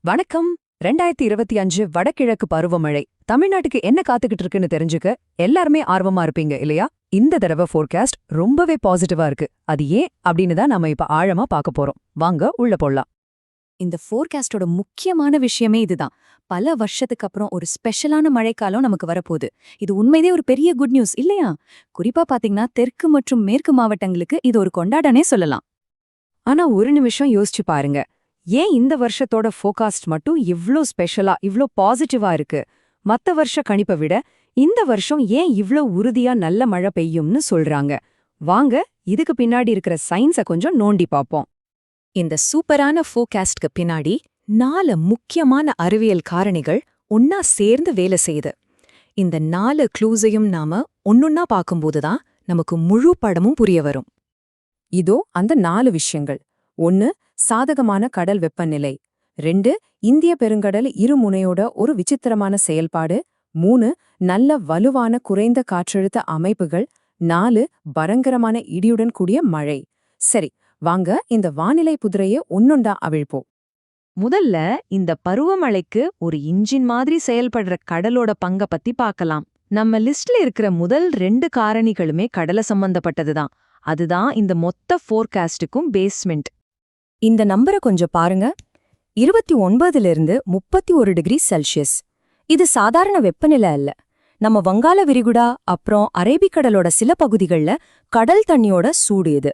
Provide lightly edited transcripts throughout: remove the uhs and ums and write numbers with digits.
வணக்கம். 2025 வடகிழக்கு பருவமழை தமிழ்நாட்டுக்கு என்ன காத்துக்கிட்டு இருக்குன்னு தெரிஞ்சுக்க எல்லாருமே ஆர்வமா இருப்பீங்க இல்லையா? இந்த தடவை ஃபோர்காஸ்ட் ரொம்பவே பாசிட்டிவா இருக்கு. அது ஏன் அப்படின்னு தான் நம்ம இப்ப ஆழமா பார்க்க போறோம். வாங்க உள்ள போடலாம். இந்த ஃபோர்காஸ்டோட முக்கியமான விஷயமே இதுதான். பல வருஷத்துக்கு அப்புறம் ஒரு ஸ்பெஷலான மழைக்காலம் நமக்கு வரப்போகுது. இது உண்மையிலே ஒரு பெரிய குட் நியூஸ் இல்லையா? குறிப்பா பாத்தீங்கன்னா தெற்கு மற்றும் மேற்கு மாவட்டங்களுக்கு இது ஒரு கொண்டாடனே சொல்லலாம். ஆனா ஒரு நிமிஷம் யோசிச்சு பாருங்க. ஏன் இந்த வருஷத்தோட ஃபோர்காஸ்ட் மட்டும் இவ்ளோ ஸ்பெஷலா இவ்ளோ பாசிட்டிவா இருக்கு? மத்த வருஷ கணிப்பை விட இந்த வருஷம் ஏன் இவ்ளோ உறுதியா நல்ல மழை பெய்யும்னு சொல்றாங்க? வாங்க இதுக்கு பின்னாடி இருக்கிற சயின்ஸை கொஞ்சம் நோண்டி பார்ப்போம். இந்த சூப்பரான ஃபோர்காஸ்ட்க்கு பின்னாடி 4 முக்கியமான அறிவியல் காரணிகள் ஒன்னா சேர்ந்து வேலை செய்யுது. இந்த 4 க்ளூஸையும் நாம ஒன்னொன்னா பார்க்கும்போதுதான் நமக்கு முழு படமும் புரிய வரும். இதோ அந்த 4 விஷயங்கள். 1. சாதகமான கடல் வெப்பநிலை. 2. இந்திய பெருங்கடல் இருமுனையோட ஒரு விசித்திரமான செயல்பாடு. 3. நல்ல வலுவான குறைந்த காற்றழுத்த அமைப்புகள். 4. பயங்கரமான இடியுடன் கூடிய மழை. சரி, வாங்க இந்த வானிலை புதிரையை ஒன்னொண்டா அவிழ்ப்போம். முதல்ல இந்த பருவமழைக்கு ஒரு இன்ஜின் மாதிரி செயல்படுற கடலோட பங்க பத்தி பார்க்கலாம். நம்ம லிஸ்ட்ல இருக்கிற முதல் 2 காரணிகளுமே கடலை சம்பந்தப்பட்டதுதான். அதுதான் இந்த மொத்த ஃபோர்காஸ்டுக்கும் பேஸ்மெண்ட். இந்த நம்பரை கொஞ்சம் பாருங்க. 29லிருந்து 31 டிகிரி செல்சியஸ். இது சாதாரண வெப்பநிலை அல்ல. நம்ம வங்காள விரிகுடா அப்புறம் அரேபிக்கடலோட சில பகுதிகள்ல கடல் தண்ணியோட சூடு இது.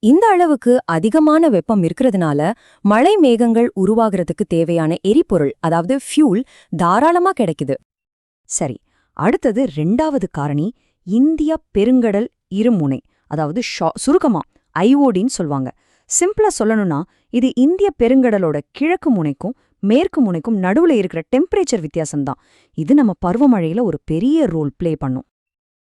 இந்த அளவுக்கு அதிகமான வெப்பம் இருக்கிறதுனால மழை மேகங்கள் உருவாகிறதுக்கு தேவையான எரிபொருள், அதாவது ஃபியூல், தாராளமா கிடைக்குது. சரி, அடுத்தது 2வது காரணி இந்திய பெருங்கடல் இருமுனை, அதாவது சுருக்கமா ஐஓடின்னு சொல்வாங்க. சிம்பிளா சொல்லணும்னா இது இந்திய பெருங்கடலோட கிழக்கு முனைக்கும் மேற்கு முனைக்கும் நடுவுல இருக்கிற டெம்பரேச்சர் வித்தியாசம்தான். இது நம்ம பருவமழையில ஒரு பெரிய ரோல் ப்ளே பண்ணும்.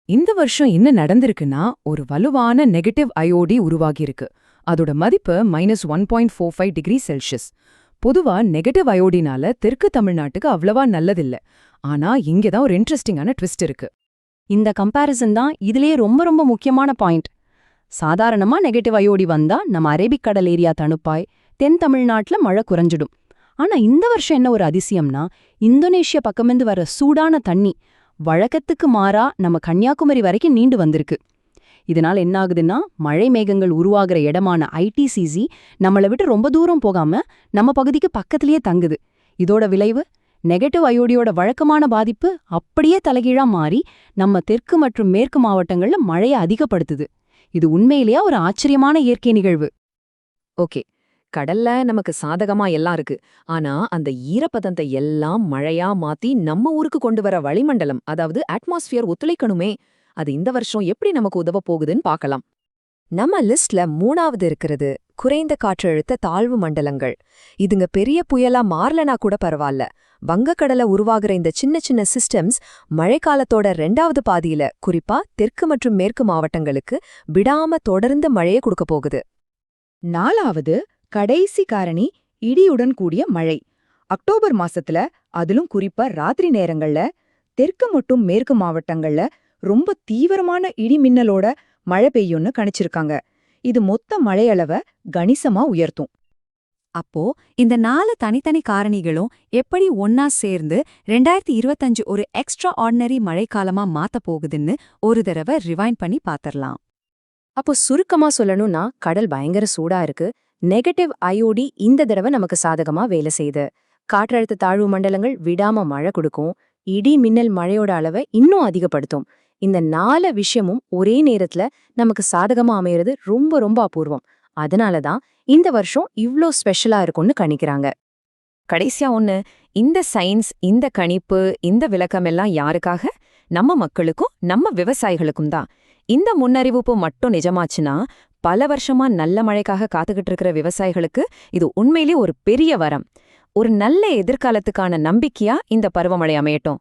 இந்த வருஷம் என்ன நடந்திருக்குன்னா, ஒரு வலுவான நெகட்டிவ் அயோடி உருவாகியிருக்கு. அதோட மதிப்பு -1.45 டிகிரி செல்சியஸ். பொதுவா நெகட்டிவ் அயோடினால தெற்கு தமிழ்நாட்டுக்கு அவ்வளவா நல்லதில்ல. ஆனா இங்கதான் ஒரு இன்ட்ரெஸ்டிங்கான ட்விஸ்ட் இருக்கு. இந்த கம்பேரிசன் தான் இதுலயே ரொம்ப ரொம்ப முக்கியமான பாயிண்ட். சாதாரணமா நெகட்டிவ் அயோடி வந்தா நம்ம அரேபிக்கடல் ஏரியா தணுப்பாய், தென் தமிழ்நாட்டுல மழை குறைஞ்சிடும். ஆனா இந்த வருஷம் என்ன ஒரு அதிசயம்னா, இந்தோனேஷியா பக்கமிருந்து வர சூடான தண்ணி வழக்கத்துக்கு மாறா நம்ம கன்னியாகுமரி வரைக்கும் நீண்டு வந்திருக்கு. இதனால என்ன ஆகுதுன்னா, மழை மேகங்கள் உருவாகிற இடமான ஐடிசிசி நம்மளை விட்டு ரொம்ப தூரம் போகாம நம்ம பகுதிக்கு பக்கத்திலேயே தங்குது. இதோட விளைவு நெகட்டிவ் அயோடியோட வழக்கமான பாதிப்பு அப்படியே தலைகீழா மாறி நம்ம தெற்கு மற்றும் மேற்கு மாவட்டங்கள்ல மழையை அதிகப்படுத்துது. இது உண்மையிலேயே ஒரு ஆச்சரியமான இயற்கை நிகழ்வு. ஓகே, கடல்ல நமக்கு சாதகமா எல்லாம் இருக்கு. ஆனா அந்த ஈரப்பதத்தை எல்லாம் மழையா மாத்தி நம்ம ஊருக்கு கொண்டு வர வளிமண்டலம், அதாவது அட்மாஸ்பியர் ஒத்துழைக்கணுமே. அது இந்த வருஷம் எப்படி நமக்கு உதவ போகுதுன்னு பார்க்கலாம். நம்ம லிஸ்ட்ல 3வது இருக்கிறது குறைந்த காற்றழுத்த தாழ்வு மண்டலங்கள். இதுங்க பெரிய புயலா மாறலனா கூட பரவாயில்ல. வங்கக்கடல உருவாகிற இந்த சின்ன சின்ன சிஸ்டம்ஸ் மழைக்காலத்தோட 2வது பாதியில, குறிப்பா தெற்கு மற்றும் மேற்கு மாவட்டங்களுக்கு விடாம தொடர்ந்து மழையை கொடுக்க போகுது. 4வது கடைசி காரணி இடியுடன் கூடிய மழை. அக்டோபர் மாசத்துல, அதிலும் குறிப்பா ராத்திரி நேரங்கள்ல தெற்கு மற்றும் மேற்கு மாவட்டங்கள்ல ரொம்ப தீவிரமான இடி மின்னலோட மழை பெய்யும்னு கணிச்சிருக்காங்க. இது மொத்த மழையளவை கணிசமா உயர்த்தும். அப்போ இந்த 4 தனித்தனி காரணிகளும் எப்படி ஒன்னா சேர்ந்து 2025 ஒரு எக்ஸ்ட்ரா ஆர்டினரி மழைக்காலமா மாத்த போகுதுன்னு ஒரு தடவை ரிவைண்ட் பண்ணி பாத்திரலாம். அப்போ சுருக்கமா சொல்லணும்னா, கடல் பயங்கர சூடா இருக்கு. நெகட்டிவ் அயோடி இந்த தடவை நமக்கு சாதகமா வேலை செய்யுது. காற்றழுத்த தாழ்வு மண்டலங்கள் விடாம மழை கொடுக்கும். இடி மின்னல் மழையோட அளவை இன்னும் அதிகப்படுத்தும். இந்த 4 விஷயமும் ஒரே நேரத்துல நமக்கு சாதகமா அமையிறது ரொம்ப ரொம்ப அபூர்வம். அதனாலதான் இந்த வருஷம் இவ்ளோ ஸ்பெஷலா இருக்கும்னு கணிக்கிறாங்க. கடைசியா ஒண்ணு, இந்த சயின்ஸ், இந்த கணிப்பு, இந்த விளக்கமெல்லாம் யாருக்காக? நம்ம மக்களுக்கும் நம்ம விவசாயிகளுக்கும் தான். இந்த முன்னறிவிப்பு மட்டும் நிஜமாச்சுன்னா, பல வருஷமா நல்ல மழைக்காக காத்துக்கிட்டு இருக்கிற விவசாயிகளுக்கு இது உண்மையிலே ஒரு பெரிய வரம். ஒரு நல்ல எதிர்காலத்துக்கான நம்பிக்கையா இந்த பருவமழை அமையட்டும்.